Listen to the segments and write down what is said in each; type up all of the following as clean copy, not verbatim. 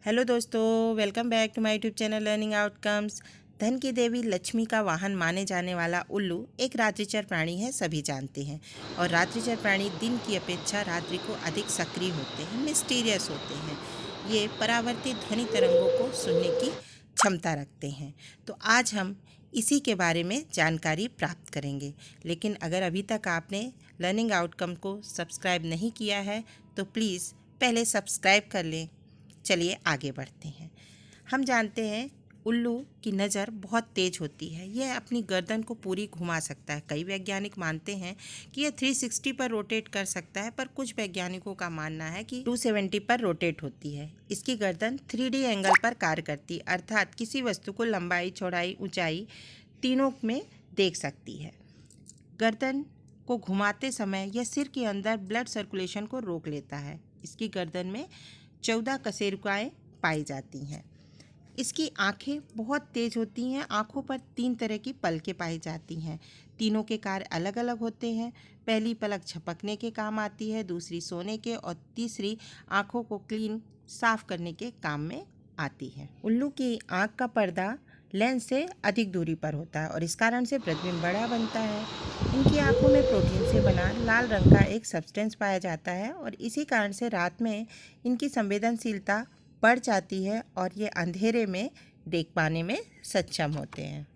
Hello दोस्तों, welcome back to my YouTube channel learning outcomes. धन की देवी लक्ष्मी का वाहन माने जाने वाला उल्लू एक रात्रिचर प्राणी है, सभी जानते हैं। और रात्रिचर प्राणी दिन की अपेक्षा रात्रि को अधिक सक्रिय होते हैं, मिस्टीरियस होते हैं। ये परावर्तित ध्वनि तरंगों को सुनने की क्षमता रखते हैं। तो आज हम इसी के बारे में जानकारी प्राप्त करेंगे। लेकिन अगर अभी तक आपने लर्निंग आउटकम को सब्सक्राइब नहीं किया है तो प्लीज़ पहले सब्सक्राइब कर लें। चलिए आगे बढ़ते हैं। हम जानते हैं उल्लू की नज़र बहुत तेज़ होती है। यह अपनी गर्दन को पूरी घुमा सकता है। कई वैज्ञानिक मानते हैं कि यह 360 पर रोटेट कर सकता है, पर कुछ वैज्ञानिकों का मानना है कि 270 पर रोटेट होती है। इसकी गर्दन 3D एंगल पर कार्य करती है, अर्थात किसी वस्तु को लंबाई, चौड़ाई, ऊंचाई तीनों में देख सकती है। गर्दन को घुमाते समय यह सिर के अंदर ब्लड सर्कुलेशन को रोक लेता है। इसकी गर्दन में 14 कशेरुकाएँ पाई जाती हैं। इसकी आँखें बहुत तेज़ होती हैं। आँखों पर 3 तरह की पलकें पाई जाती हैं। तीनों के कार्य अलग अलग होते हैं। पहली पलक झपकने के काम आती है, दूसरी सोने के और तीसरी आँखों को क्लीन साफ करने के काम में आती है। उल्लू की आँख का पर्दा लेंस से अधिक दूरी पर होता है और इस कारण से प्रतिबिंब बड़ा बनता है। इनकी आँखों में प्रोटीन से बना लाल रंग का एक सब्सटेंस पाया जाता है और इसी कारण से रात में इनकी संवेदनशीलता बढ़ जाती है और ये अंधेरे में देख पाने में सक्षम होते हैं।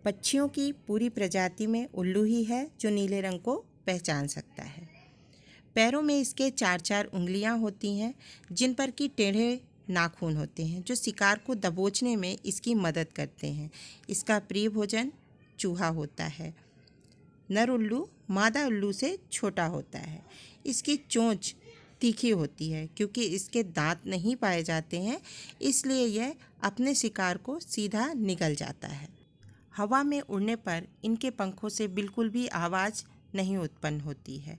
पक्षियों की पूरी प्रजाति में उल्लू ही है जो नीले रंग को पहचान सकता है। पैरों में इसके 4-4 उंगलियां होती हैं, जिन पर कि टेढ़े नाखून होते हैं, जो शिकार को दबोचने में इसकी मदद करते हैं। इसका प्रिय भोजन चूहा होता है। नर उल्लू मादा उल्लू से छोटा होता है। इसकी चोंच तीखी होती है। क्योंकि इसके दांत नहीं पाए जाते हैं, इसलिए यह अपने शिकार को सीधा निगल जाता है। हवा में उड़ने पर इनके पंखों से बिल्कुल भी आवाज़ नहीं उत्पन्न होती है।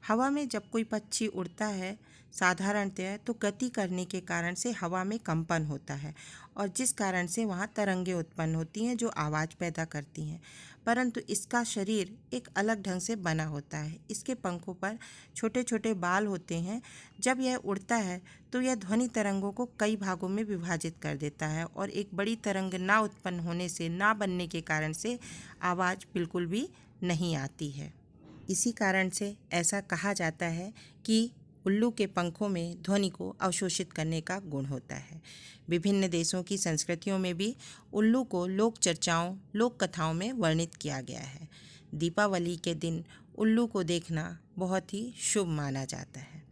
हवा में जब कोई पक्षी उड़ता है साधारणतः तो गति करने के कारण से हवा में कंपन होता है और जिस कारण से वहाँ तरंगें उत्पन्न होती हैं जो आवाज़ पैदा करती हैं। परंतु इसका शरीर एक अलग ढंग से बना होता है। इसके पंखों पर छोटे छोटे बाल होते हैं। जब यह उड़ता है तो यह ध्वनि तरंगों को कई भागों में विभाजित कर देता है और एक बड़ी तरंग ना उत्पन्न होने से, ना बनने के कारण से आवाज़ बिल्कुल भी नहीं आती है। इसी कारण से ऐसा कहा जाता है कि उल्लू के पंखों में ध्वनि को अवशोषित करने का गुण होता है। विभिन्न देशों की संस्कृतियों में भी उल्लू को लोक चर्चाओं, लोक कथाओं में वर्णित किया गया है। दीपावली के दिन उल्लू को देखना बहुत ही शुभ माना जाता है।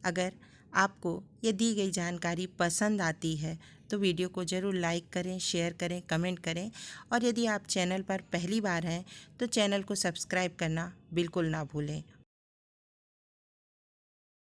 अगर आपको ये दी गई जानकारी पसंद आती है तो वीडियो को ज़रूर लाइक करें, शेयर करें, कमेंट करें और यदि आप चैनल पर पहली बार हैं तो चैनल को सब्सक्राइब करना बिल्कुल ना भूलें